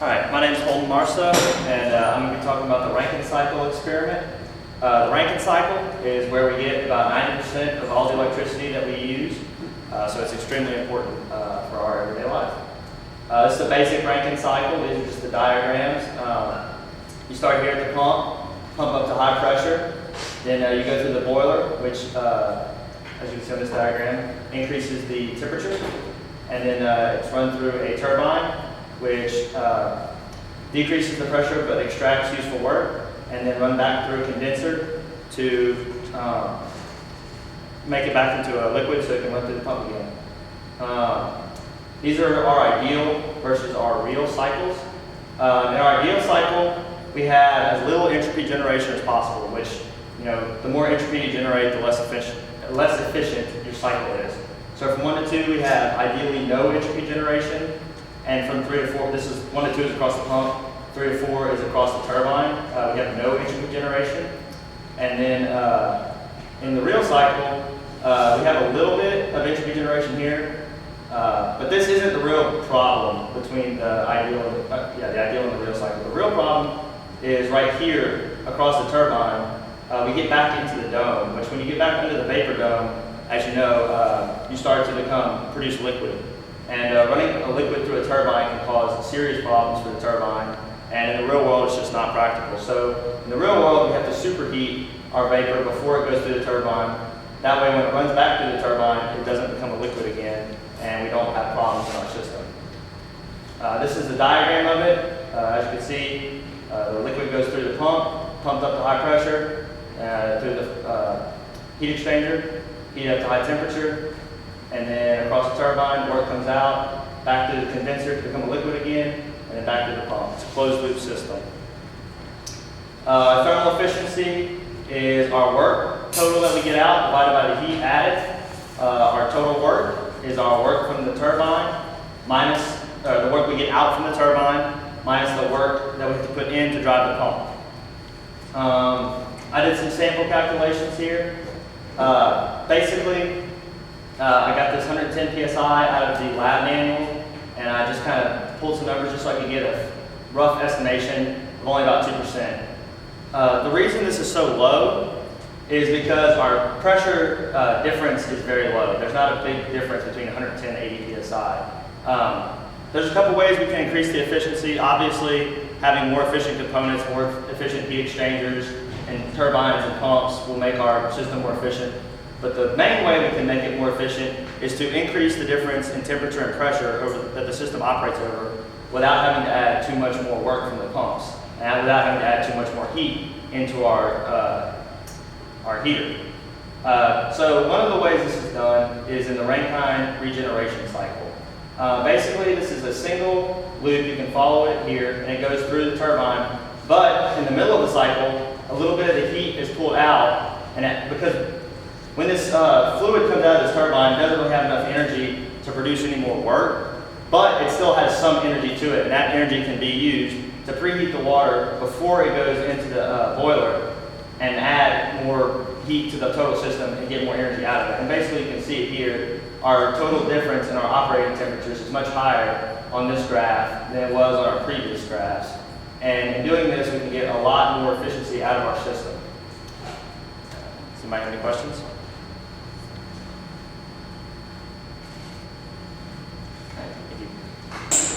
All right, my name is Holden Marceau, and I'm going to be talking about the Rankine cycle experiment. The Rankine cycle is where we get about 90% of all the electricity that we use, so it's extremely important for our everyday life. This is the basic Rankine cycle. These are just the diagrams. You start here at the pump up to high pressure, then you go through the boiler, which, as you can see on this diagram, increases the temperature, and then it's run through a turbine, which decreases the pressure but extracts useful work, and then run back through a condenser to make it back into a liquid so it can run through the pump again. These are our ideal versus our real cycles. In our ideal cycle, we have as little entropy generation as possible, which, the more entropy you generate, the less efficient your cycle is. So from 1 to 2, we have ideally no entropy generation. And from 3 to 4, this is 1 to 2 is across the pump, 3 to 4 is across the turbine. We have no entropy generation. And then in the real cycle, we have a little bit of entropy generation here, but this isn't the real problem between the ideal and the ideal and the real cycle. The real problem is right here across the turbine. We get back into the dome, which when you get back into the vapor dome, as you know, you start to produce liquid. And running a liquid through a turbine can cause serious problems for the turbine, and in the real world it's just not practical. So in the real world we have to superheat our vapor before it goes through the turbine. That way when it runs back through the turbine it doesn't become a liquid again, and we don't have problems in our system. This is the diagram of it. As you can see, the liquid goes through the pump, pumped up to high pressure, through the heat exchanger, heat up to high temperature, and then across the turbine, work comes out, back to the condenser to become a liquid again, and then back to the pump. It's a closed loop system. Thermal efficiency is our work total that we get out divided by the heat added. Our total work is our work from the turbine minus the work we get out from the turbine minus the work that we have to put in to drive the pump. I did some sample calculations here. Basically, I got this 110 psi out of the lab manual, and I just kind of pulled some numbers just so I could get a rough estimation of only about 2%. The reason this is so low is because our pressure difference is very low. There's not a big difference between 110 and 80 psi. There's a couple ways we can increase the efficiency. Obviously, having more efficient components, more efficient heat exchangers, and turbines and pumps will make our system more efficient. But the main way we can make it more efficient is to increase the difference in temperature and pressure that the system operates over without having to add too much more work from the pumps and without having to add too much more heat into our heater. So one of the ways this is done is in the Rankine regeneration cycle. Basically, this is a single loop. You can follow it here, and it goes through the turbine. But in the middle of the cycle, a little bit of the heat is pulled out, and because when this fluid comes out of this turbine, it doesn't really have enough energy to produce any more work, but it still has some energy to it, and that energy can be used to preheat the water before it goes into the boiler and add more heat to the total system and get more energy out of it. And basically you can see it here, our total difference in our operating temperatures is much higher on this graph than it was on our previous graphs. And in doing this, we can get a lot more efficiency out of our system. Does anybody have any questions?